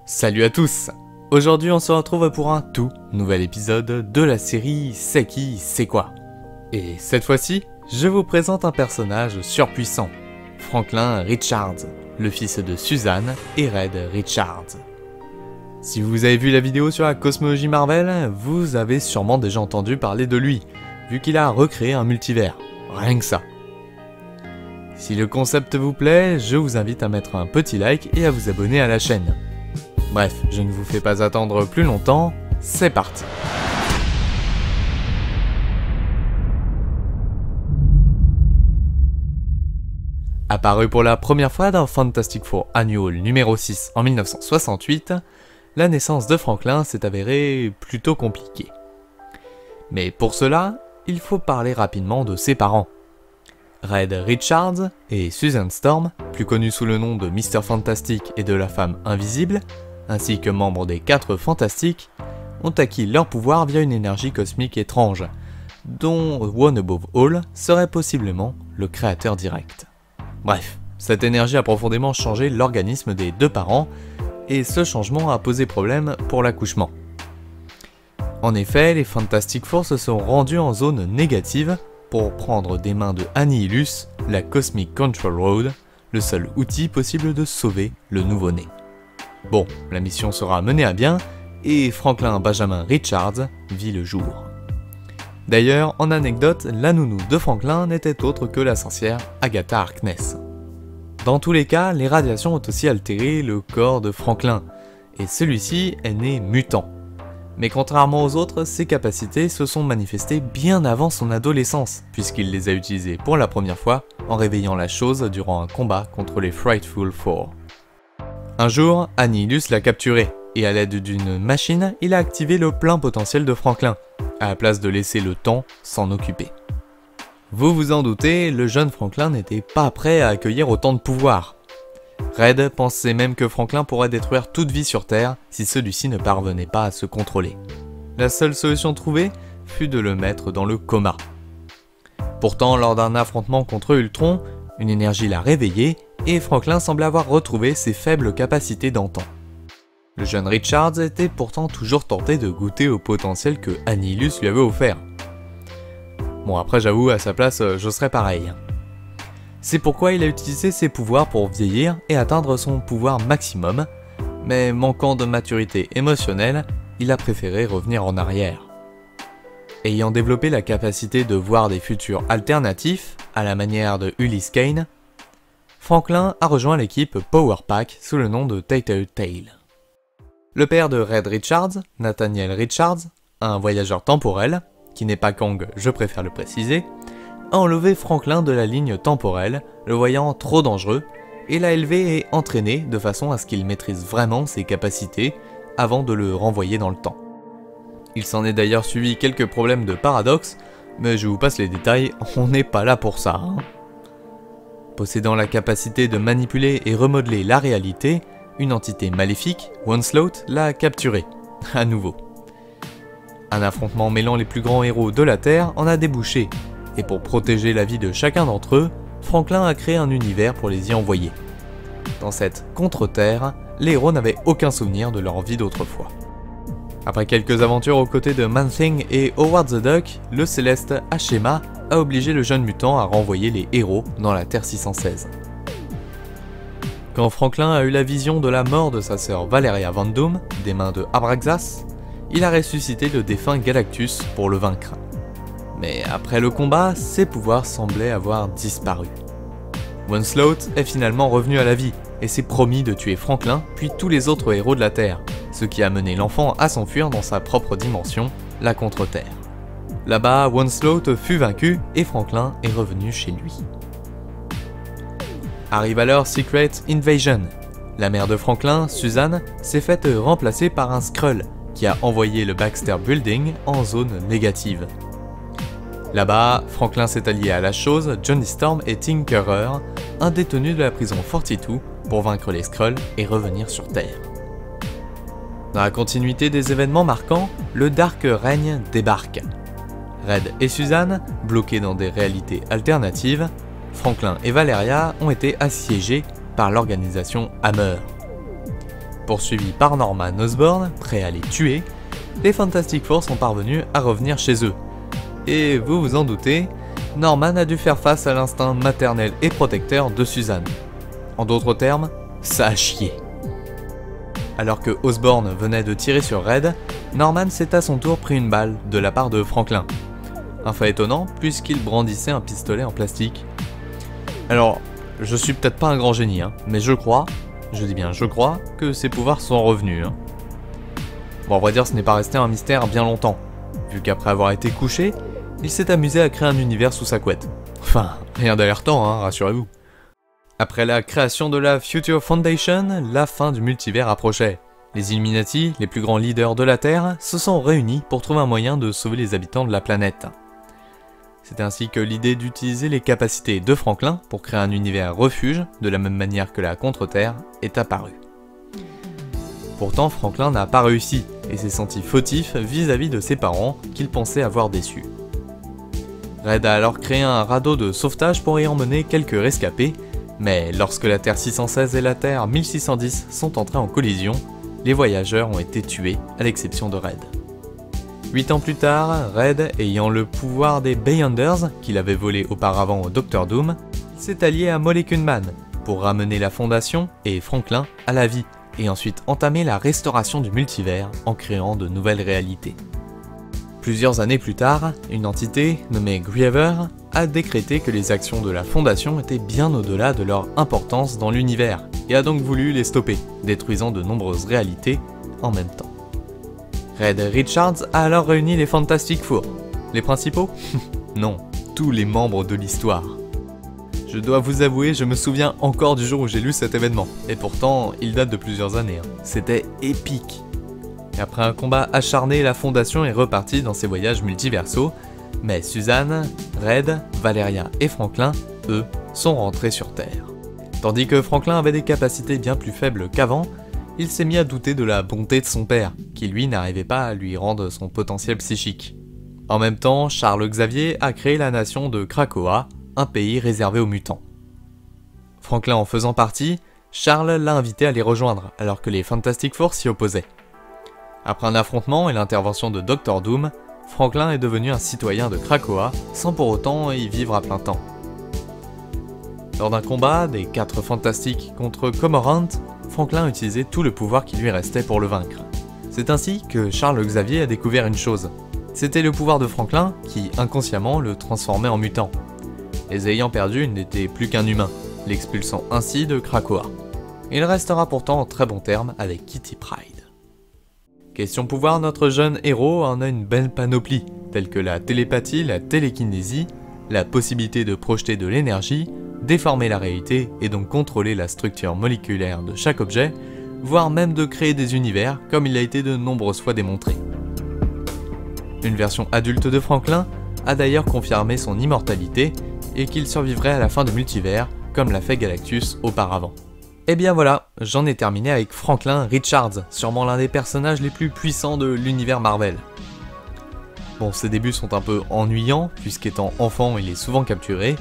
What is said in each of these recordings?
Salut à tous! Aujourd'hui on se retrouve pour un tout nouvel épisode de la série C'est qui, c'est quoi? Et cette fois-ci, je vous présente un personnage surpuissant, Franklin Richards, le fils de Suzanne et Red Richards. Si vous avez vu la vidéo sur la cosmologie Marvel, vous avez sûrement déjà entendu parler de lui, vu qu'il a recréé un multivers, rien que ça. Si le concept vous plaît, je vous invite à mettre un petit like et à vous abonner à la chaîne. Bref, je ne vous fais pas attendre plus longtemps, c'est parti. Apparu pour la première fois dans Fantastic Four Annual numéro 6 en 1968, la naissance de Franklin s'est avérée plutôt compliquée. Mais pour cela, il faut parler rapidement de ses parents. Red Richards et Susan Storm, plus connus sous le nom de Mr. Fantastic et de la femme invisible, ainsi que membres des 4 Fantastiques, ont acquis leur pouvoir via une énergie cosmique étrange, dont One Above All serait possiblement le créateur direct. Bref, cette énergie a profondément changé l'organisme des 2 parents, et ce changement a posé problème pour l'accouchement. En effet, les Fantastic Four se sont rendus en zone négative pour prendre des mains de Annihilus la Cosmic Control Rod, le seul outil possible de sauver le nouveau-né. Bon, la mission sera menée à bien, et Franklin Benjamin Richards vit le jour. D'ailleurs, en anecdote, la nounou de Franklin n'était autre que la sorcière Agatha Harkness. Dans tous les cas, les radiations ont aussi altéré le corps de Franklin, et celui-ci est né mutant. Mais contrairement aux autres, ses capacités se sont manifestées bien avant son adolescence, puisqu'il les a utilisées pour la première fois en réveillant la chose durant un combat contre les Frightful Four. Un jour, Annihilus l'a capturé, et à l'aide d'une machine, il a activé le plein potentiel de Franklin, à la place de laisser le temps s'en occuper. Vous vous en doutez, le jeune Franklin n'était pas prêt à accueillir autant de pouvoir. Red pensait même que Franklin pourrait détruire toute vie sur Terre si celui-ci ne parvenait pas à se contrôler. La seule solution trouvée fut de le mettre dans le coma. Pourtant, lors d'un affrontement contre Ultron, une énergie l'a réveillé et Franklin semblait avoir retrouvé ses faibles capacités d'antan. Le jeune Richards était pourtant toujours tenté de goûter au potentiel que Annihilus lui avait offert. Bon, après j'avoue, à sa place, je serais pareil. C'est pourquoi il a utilisé ses pouvoirs pour vieillir et atteindre son pouvoir maximum, mais manquant de maturité émotionnelle, il a préféré revenir en arrière. Ayant développé la capacité de voir des futurs alternatifs, à la manière de Ulysse Kane, Franklin a rejoint l'équipe Power Pack sous le nom de Tattletale. Le père de Red Richards, Nathaniel Richards, un voyageur temporel, qui n'est pas Kang, je préfère le préciser, a enlevé Franklin de la ligne temporelle, le voyant trop dangereux, et l'a élevé et entraîné de façon à ce qu'il maîtrise vraiment ses capacités avant de le renvoyer dans le temps. Il s'en est d'ailleurs suivi quelques problèmes de paradoxe, mais je vous passe les détails, on n'est pas là pour ça. Possédant la capacité de manipuler et remodeler la réalité, une entité maléfique, Onslaught, l'a capturé, à nouveau. Un affrontement mêlant les plus grands héros de la Terre en a débouché, et pour protéger la vie de chacun d'entre eux, Franklin a créé un univers pour les y envoyer. Dans cette contre-terre, les héros n'avaient aucun souvenir de leur vie d'autrefois. Après quelques aventures aux côtés de Man-Thing et Howard the Duck, le céleste Ashema a obligé le jeune mutant à renvoyer les héros dans la Terre 616. Quand Franklin a eu la vision de la mort de sa sœur Valeria Van Doom, des mains de Abraxas, il a ressuscité le défunt Galactus pour le vaincre. Mais après le combat, ses pouvoirs semblaient avoir disparu. Onslaught est finalement revenu à la vie et s'est promis de tuer Franklin puis tous les autres héros de la Terre, ce qui a mené l'enfant à s'enfuir dans sa propre dimension, la Contre-Terre. Là-bas, Onslaught fut vaincu et Franklin est revenu chez lui. Arrive alors Secret Invasion. La mère de Franklin, Suzanne, s'est faite remplacer par un Skrull qui a envoyé le Baxter Building en zone négative. Là-bas, Franklin s'est allié à la chose, Johnny Storm et Tinkerer, un détenu de la prison 42, pour vaincre les Skrulls et revenir sur Terre. Dans la continuité des événements marquants, le Dark Règne débarque. Red et Suzanne, bloqués dans des réalités alternatives, Franklin et Valeria ont été assiégés par l'organisation Hammer. Poursuivis par Norman Osborn, prêt à les tuer, les Fantastic Four sont parvenus à revenir chez eux. Et vous vous en doutez, Norman a dû faire face à l'instinct maternel et protecteur de Suzanne. En d'autres termes, ça a chié. Alors que Osborn venait de tirer sur Red, Norman s'est à son tour pris une balle de la part de Franklin. Un fait étonnant puisqu'il brandissait un pistolet en plastique. Alors, je suis peut-être pas un grand génie, mais je dis bien je crois, que ses pouvoirs sont revenus. Bon, on va dire ce n'est pas resté un mystère bien longtemps, vu qu'après avoir été couché, il s'est amusé à créer un univers sous sa couette. Enfin, rien d'alertant, rassurez-vous. Après la création de la Future Foundation, la fin du multivers approchait. Les Illuminati, les plus grands leaders de la Terre, se sont réunis pour trouver un moyen de sauver les habitants de la planète. C'est ainsi que l'idée d'utiliser les capacités de Franklin pour créer un univers refuge, de la même manière que la Contre-Terre, est apparue. Pourtant, Franklin n'a pas réussi, et s'est senti fautif vis-à-vis de ses parents qu'il pensait avoir déçus. Red a alors créé un radeau de sauvetage pour y emmener quelques rescapés, mais lorsque la Terre 616 et la Terre 1610 sont entrées en collision, les voyageurs ont été tués, à l'exception de Red. 8 ans plus tard, Red, ayant le pouvoir des Beyonders, qu'il avait volé auparavant au Dr Doom, s'est allié à Molecule Man pour ramener la Fondation et Franklin à la vie, et ensuite entamer la restauration du multivers en créant de nouvelles réalités. Plusieurs années plus tard, une entité, nommée Griever, a décrété que les actions de la Fondation étaient bien au-delà de leur importance dans l'univers, et a donc voulu les stopper, détruisant de nombreuses réalités en même temps. Red Richards a alors réuni les Fantastic Four. Les principaux? Non, tous les membres de l'histoire. Je dois vous avouer, je me souviens encore du jour où j'ai lu cet événement, et pourtant, il date de plusieurs années. C'était épique. Et après un combat acharné, la Fondation est repartie dans ses voyages multiversaux, mais Suzanne, Red, Valeria et Franklin, eux, sont rentrés sur Terre. Tandis que Franklin avait des capacités bien plus faibles qu'avant, il s'est mis à douter de la bonté de son père, qui lui n'arrivait pas à lui rendre son potentiel psychique. En même temps, Charles Xavier a créé la nation de Krakoa, un pays réservé aux mutants. Franklin en faisant partie, Charles l'a invité à les rejoindre, alors que les Fantastic Four s'y opposaient. Après un affrontement et l'intervention de Dr Doom, Franklin est devenu un citoyen de Krakoa, sans pour autant y vivre à plein temps. Lors d'un combat des 4 Fantastiques contre Cormorant, Franklin a utilisé tout le pouvoir qui lui restait pour le vaincre. C'est ainsi que Charles Xavier a découvert une chose. C'était le pouvoir de Franklin qui, inconsciemment, le transformait en mutant. Les ayant perdus, il n'était plus qu'un humain, l'expulsant ainsi de Krakoa. Il restera pourtant en très bons termes avec Kitty Pryde. Question pouvoir, notre jeune héros en a une belle panoplie, telle que la télépathie, la télékinésie, la possibilité de projeter de l'énergie, déformer la réalité et donc contrôler la structure moléculaire de chaque objet, voire même de créer des univers comme il a été de nombreuses fois démontré. Une version adulte de Franklin a d'ailleurs confirmé son immortalité et qu'il survivrait à la fin de Multivers comme l'a fait Galactus auparavant. Et bien voilà, j'en ai terminé avec Franklin Richards, sûrement l'un des personnages les plus puissants de l'univers Marvel. Bon, ses débuts sont un peu ennuyants, puisqu'étant enfant il est souvent capturé,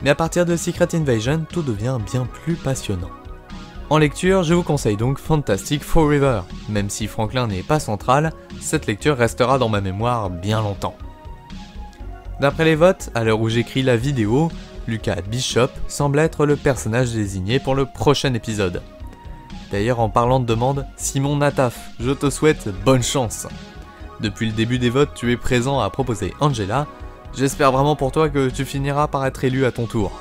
mais à partir de Secret Invasion, tout devient bien plus passionnant. En lecture, je vous conseille donc Fantastic Forever. Même si Franklin n'est pas central, cette lecture restera dans ma mémoire bien longtemps. D'après les votes, à l'heure où j'écris la vidéo, Lucas Bishop semble être le personnage désigné pour le prochain épisode. D'ailleurs, en parlant de demande, Simon Nataf, je te souhaite bonne chance. Depuis le début des votes, tu es présent à proposer Angela. J'espère vraiment pour toi que tu finiras par être élu à ton tour.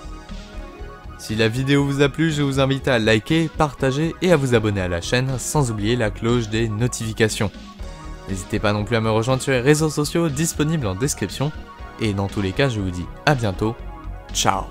Si la vidéo vous a plu, je vous invite à liker, partager et à vous abonner à la chaîne, sans oublier la cloche des notifications. N'hésitez pas non plus à me rejoindre sur les réseaux sociaux disponibles en description. Et dans tous les cas, je vous dis à bientôt. Ciao.